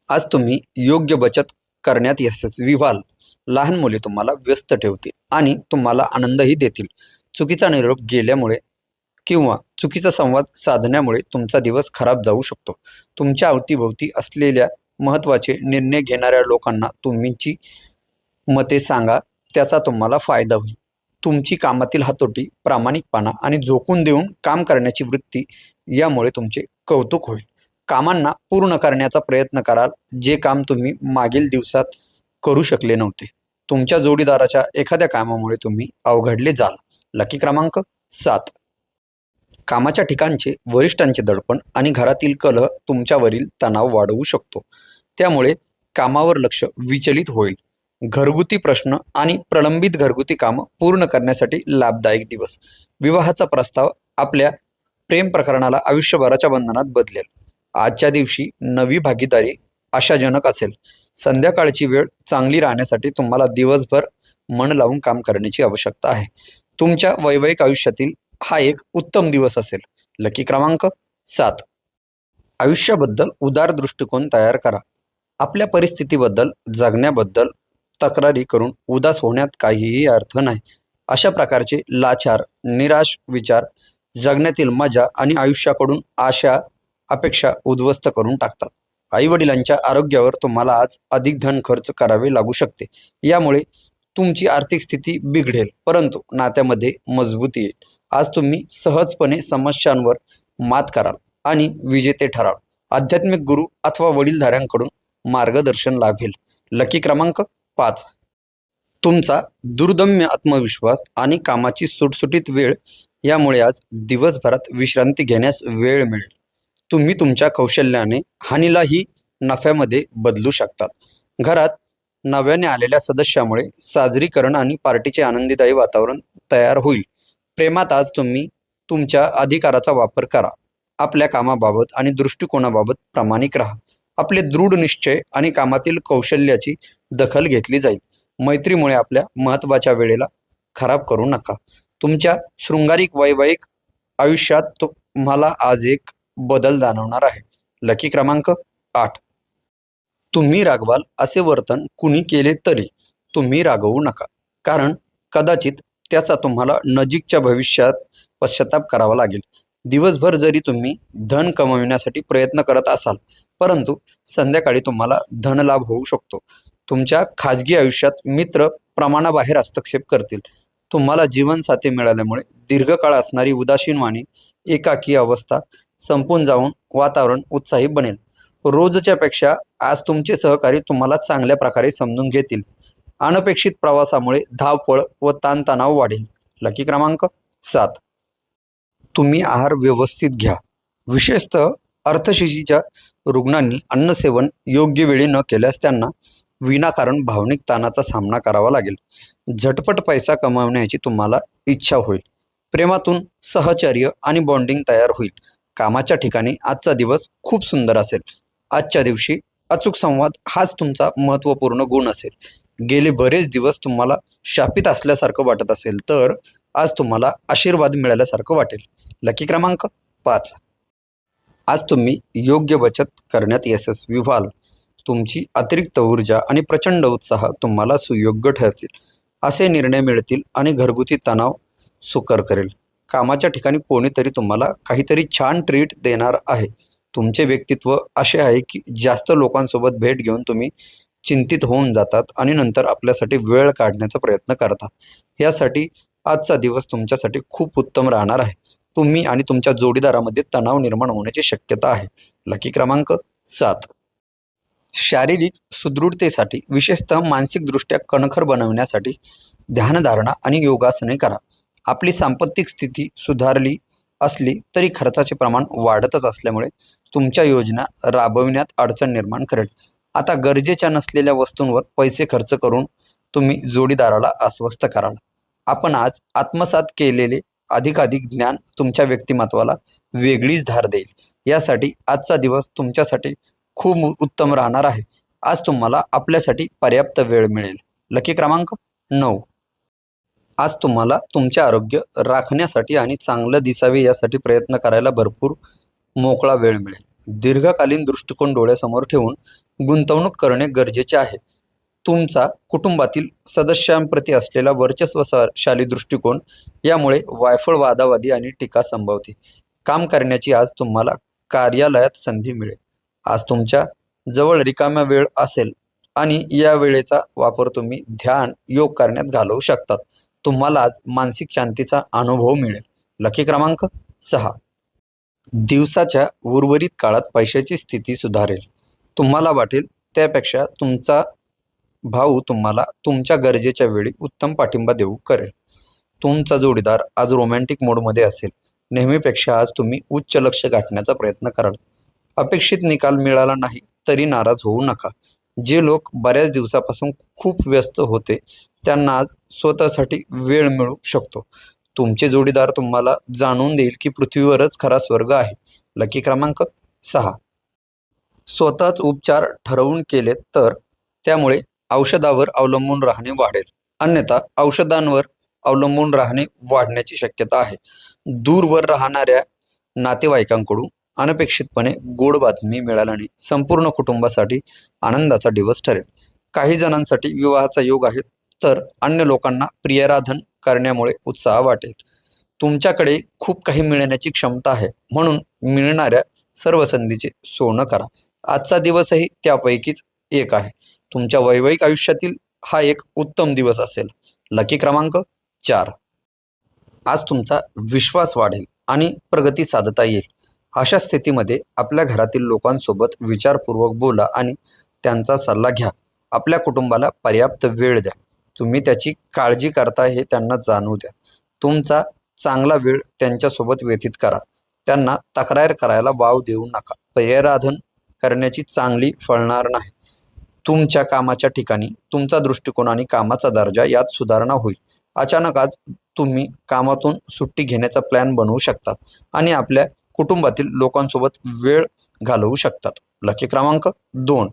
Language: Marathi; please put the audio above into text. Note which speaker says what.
Speaker 1: आज तुम्ही योग्य बचत करण्यात यशस्वी व्हाल. लहान मुले तुम्हाला व्यस्त ठेवतील आणि तुम्हाला आनंदही देतील. चुकीचा निरोप गेल्यामुळे किंवा चुकीचा संवाद साधण्यामुळे तुमचा दिवस खराब जाऊ शकतो. तुमच्या अवतीभोवती असलेल्या महत्त्वाचे निर्णय घेणाऱ्या लोकांना तुमची मते सांगा, त्याचा तुम्हाला फायदा होईल. तुमची कामातील हातोटी, प्रामाणिकपणा आणि झोकून देऊन काम करण्याची वृत्ती यामुळे तुमचे कौतुक होईल. कामांना पूर्ण करण्याचा प्रयत्न कराल, जे काम तुम्ही मागील दिवसात करू शकले नव्हते. तुमच्या जोडीदाराच्या एखाद्या कामामुळे तुम्ही अवघडले जाल. लकी क्रमांक 7. कामाच्या ठिकाणचे वरिष्ठांचे दडपण आणि घरातील कलह तुमच्यावरील तणाव वाढवू शकतो. त्यामुळे कामावर लक्ष विचलित होईल. घरगुती प्रश्न आणि प्रलंबित घरगुती कामं पूर्ण करण्यासाठी लाभदायक दिवस. विवाहाचा प्रस्ताव आपल्या प्रेम प्रकरणाला आयुष्यभराच्या बंधनात बदलेल. आजच्या दिवशी नवी भागीदारी आशाजनक असेल. संध्याकाळची वेळ चांगली राहण्यासाठी तुम्हाला दिवसभर मन लावून काम करण्याची आवश्यकता आहे. तुमच्या वैवाहिक आयुष्यातील हा एक उत्तम दिवस असेल. लकी क्रमांक 7. आयुष्याबद्दल उदार दृष्टिकोन तयार करा. आपल्या परिस्थितीबद्दल, जगण्याबद्दल तक्रारी करून उदास होण्यात काहीही अर्थ नाही. अशा प्रकारचे लाचार, निराश विचार जगण्यातील मजा आणि आयुष्याकडून आशा अपेक्षा उद्ध्वस्त करून टाकतात. आईवडिलांच्या आरोग्यावर तुम्हाला आज अधिक धन खर्च करावे लागू शकते. यामुळे तुमची आर्थिक स्थिती बिघडेल, परंतु नात्यामध्ये मजबूती येईल. आज तुम्ही सहजपणे समस्यांवर मात कराल आणि विजेते ठराल. आध्यात्मिक गुरु अथवा वडीलधाऱ्यांकडून मार्गदर्शन लाभेल. लकी क्रमांक 5. तुमचा दुर्दम्य आत्मविश्वास आणि कामाची सुटसुटीत वेळ यामुळे आज दिवसभरात विश्रांती घेण्यास वेळ मिळेल. तुम्ही तुमच्या कौशल्याने हानीलाही नफ्यामध्ये बदलू शकतात. घरात नव्याने आलेल्या सदस्यामुळे साजरीकरण आणि पार्टीचे आनंदीदायी वातावरण तयार होईल. प्रेमात आज तुम्ही तुमच्या अधिकाराचा वापर करा. आपल्या कामाबाबत आणि दृष्टिकोनाबाबत प्रामाणिक राहा. आपले दृढ निश्चय आणि कामातील कौशल्याची दखल घेतली जाईल. मैत्रीमुळे आपल्या महत्त्वाच्या वेळेला खराब करू नका. तुमच्या शृंगारिक वैवाहिक आयुष्यात तुम्हाला आज एक बदल जाणवणार आहे. लकी क्रमांक 8. तुम्ही रागवाल असे वर्तन कुणी केले तरी तुम्ही रागवू नका, कारण कदाचित त्याचा तुम्हाला नजीकच्या भविष्यात पश्चाताप करावा लागेल. दिवसभर जरी तुम्ही धन कमविण्यासाठी प्रयत्न करत असाल, परंतु संध्याकाळी तुम्हाला धनलाभ होऊ शकतो. तुमच्या खाजगी आयुष्यात मित्र प्रमाणाबाहेर हस्तक्षेप करतील. तुम्हाला जीवनसाथी मिळाल्यामुळे दीर्घकाळ असणारी उदासीनवाणी, एकाकी अवस्था संपून जाऊन वातावरण उत्साही बनेल. रोजच्या पेक्षा आज तुमचे सहकारी तुम्हाला चांगल्या प्रकारे समजून घेतील. अनपेक्षित प्रवासामुळे धावपळ व ताणतणाव वाढेल. लकी क्रमांक 7. तुम्ही आहार व्यवस्थित घ्या. विशेषतः अर्थशिशीच्या रुग्णांनी अन्नसेवन योग्य वेळी न केल्यास त्यांना विनाकारण भावनिक ताणाचा सामना करावा लागेल. झटपट पैसा कमावण्याची तुम्हाला इच्छा होईल. प्रेमातून सहचर्य आणि बॉन्डिंग तयार होईल. कामाच्या ठिकाणी आजचा दिवस खूप सुंदर असेल. आजच्या दिवशी अचूक संवाद हाच तुमचा महत्त्वपूर्ण गुण असेल. गेले बरेच दिवस तुम्हाला शापित असल्यासारखं वाटत असेल, तर आज तुम्हाला आशीर्वाद मिळाल्यासारखं वाटेल. लकी क्रमांक 5. आज तुम्ही योग्य बचत करण्यात यशस्वी व्हाल. तुमची अतिरिक्त ऊर्जा आणि प्रचंड उत्साह तुम्हाला सुयोग्य ठरतील. असे निर्णय मिळतील आणि घरगुती तणाव सुकर करेल. कामाच्या ठिकाणी कोणीतरी तुम्हाला काहीतरी छान ट्रीट देणार आहे. तुमचे व्यक्तित्व असे आहे की जास्त लोकांसोबत भेट घेऊन तुम्ही चिंतित होऊन जातात आणि नंतर आपल्यासाठी वेळ काढण्याचा प्रयत्न करतात. यासाठी आजचा दिवस तुमच्यासाठी खूप उत्तम राहणार आहे. तुम्ही आणि तुमच्या जोडीदारामध्ये तणाव निर्माण होण्याची शक्यता आहे. लकी क्रमांक 7. शारीरिक सुदृढतेसाठी, विशेषतः मानसिकदृष्ट्या कणखर बनवण्यासाठी ध्यानधारणा आणि योगासने करा. आपली सांपत्तिक स्थिती सुधारली असली तरी खर्चाचे प्रमाण वाढतच असल्यामुळे तुमच्या योजना राबविण्यात अडचण निर्माण करेल. आता गरजेच्या नसलेल्या वस्तूंवर पैसे खर्च करून तुम्ही जोडीदाराला अस्वस्थ कराल. आपण आज आत्मसात केलेले अधिकाधिक ज्ञान तुमच्या व्यक्तिमत्वाला वेगळीच धार देईल. यासाठी आजचा दिवस तुमच्यासाठी खूप उत्तम राहणार आहे. आज तुम्हाला आपल्यासाठी पर्याप्त वेळ मिळेल. लकी क्रमांक 9. आज तुम्हाला तुमचे आरोग्य राखण्यासाठी आणि चांगलं दिसावे यासाठी प्रयत्न करायला भरपूर मोकळा वेळ मिळेल. दीर्घकालीन दृष्टिकोन डोळ्यासमोर ठेवून गुंतवणूक करणे गरजेचे आहे. तुमचा कुटुंबातील सदस्यांप्रती असलेला वर्चस्वशाली दृष्टिकोन यामुळे वायफळ वादावादी आणि टीका संभवते. काम करण्याची आज तुम्हाला कार्यालयात संधी मिळेल. आज तुमच्या जवळ रिकाम्या वेळ असेल आणि या वेळेचा वापर तुम्ही ध्यान, योग करण्यात घालवू शकतात. तुम्हाला आज मानसिक शांतीचा अनुभव मिळेल. लकी क्रमांक 6. दिवसाच्या उर्वरित काळात पैशाची स्थिती सुधारेल. तुम्हाला वाटेल त्यापेक्षा तुमचा भाऊ तुम्हाला तुमच्या गरजेच्या वेळी उत्तम पाठिंबा देऊ करेल. तुमचा जोडीदार आज रोमॅन्टिक मोडमध्ये असेल. नेहमीपेक्षा आज तुम्ही उच्च लक्ष्य गाठण्याचा प्रयत्न कराल. अपेक्षित निकाल मिळाला नाही तरी नाराज होऊ नका. जे लोक बऱ्याच दिवसापासून खूप व्यस्त होते त्यांना आज स्वतःसाठी वेळ मिळू शकतो. तुमचे जोडीदार तुम्हाला जाणून देईल की पृथ्वीवरच खरा स्वर्ग आहे. लकी क्रमांक 6. स्वतःच उपचार ठरवून केले तर त्यामुळे औषधावर अवलंबून राहणे वाढेल. अन्यथा औषधांवर अवलंबून राहणे वाढण्याची शक्यता आहे. दूरवर राहणाऱ्या नातेवाईकांकडून अनपेक्षितपणे गोड बातमी मिळाल्याने संपूर्ण कुटुंबासाठी आनंदाचा दिवस ठरेल. काही जणांसाठी विवाहाचा योग आहे तर अन्य लोकांना प्रियराधन करण्यामुळे उत्साह वाटेल. तुमच्याकडे खूप काही मिळण्याची क्षमता आहे म्हणून मिळणाऱ्या सर्व संधीचे सोनं करा. आजचा दिवसही त्यापैकीच एक आहे. तुमच्या वैवाहिक आयुष्यातील हा एक उत्तम दिवस असेल. लकी क्रमांक 4. आज तुमचा विश्वास वाढेल आणि प्रगती साधता येईल. अशा स्थितीमध्ये आपल्या घरातील लोकांसोबत विचारपूर्वक बोला आणि त्यांचा सल्ला घ्या. आपल्या कुटुंबाला पर्याप्त वेळ द्या. तुम्ही त्याची काळजी करता हे त्यांना जाणवू द्या. तुमचा चांगला वेळ त्यांच्यासोबत व्यतीत करा. त्यांना तक्रार करायला वाव देऊ नका. प्रियराधन करण्याची चांगली फळणार नाही. तुमच्या कामाच्या ठिकाणी तुमचा दृष्टिकोन आणि कामाचा दर्जा यात सुधारणा होईल. अचानक आज तुम्ही कामातून सुट्टी घेण्याचा प्लॅन बनवू शकतात आणि आपल्या कुटुंबातील लोकांसोबत वेळ घालवू शकतात. लकी क्रमांक 2.